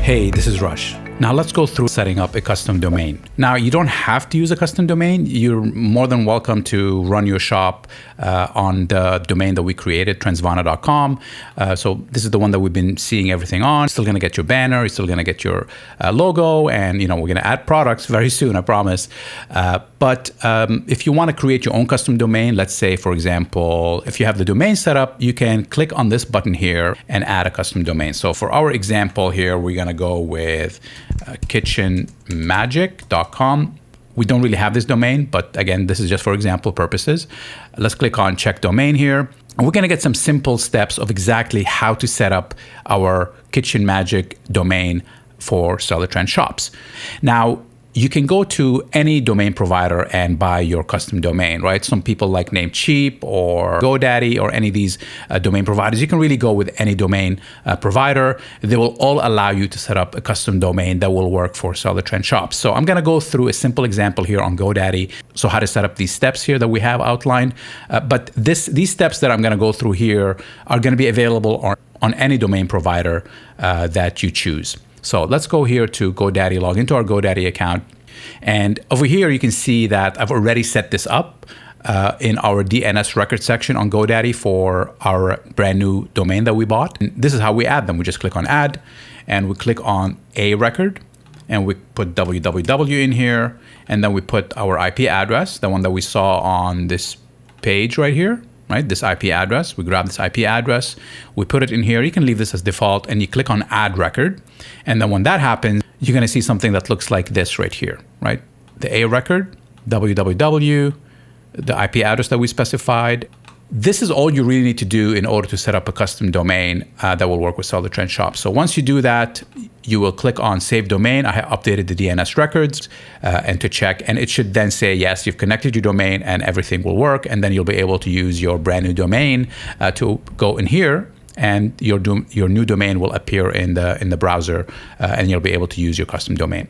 Hey, this is Rush. Now let's go through setting up a custom domain. Now you don't have to use a custom domain. You're more than welcome to run your shop on the domain that we created, transvana.com. So this is the one that we've been seeing everything on. Still gonna get your banner, you're still gonna get your logo, and we're gonna add products very soon, I promise. But if you wanna create your own custom domain, let's say for example, if you have the domain set up, you can click on this button here and add a custom domain. So for our example here, we're gonna go with kitchenmagic.com. We don't really have this domain, but again, this is just for example purposes. Let's click on check domain here. And we're gonna get some simple steps of exactly how to set up our Kitchen Magic domain for Seller Trend shops. Now, you can go to any domain provider and buy your custom domain, right? Some people like Namecheap or GoDaddy or any of these domain providers. You can really go with any domain provider. They will all allow you to set up a custom domain that will work for Seller Trend shops. So I'm gonna go through a simple example here on GoDaddy. So how to set up these steps here that we have outlined. But these steps that I'm gonna go through here are gonna be available on any domain provider that you choose. So let's go here to GoDaddy, log into our GoDaddy account. And over here, you can see that I've already set this up in our DNS record section on GoDaddy for our brand new domain that we bought. And this is how we add them. We just click on add and we click on a record and we put www in here. And then we put our IP address, the one that we saw on this page right here. Right, this IP address, we grab this IP address, we put it in here. You can leave this as default and you click on add record. And then when that happens, you're gonna see something that looks like this right here, right? The A record, www, the IP address that we specified. This is all you really need to do in order to set up a custom domain that will work with Seller Trend shops. So once you do that, you will click on save domain. I have updated the DNS records and to check, and it should then say, yes, you've connected your domain and everything will work. And then you'll be able to use your brand new domain to go in here, and your new domain will appear in the browser and you'll be able to use your custom domain.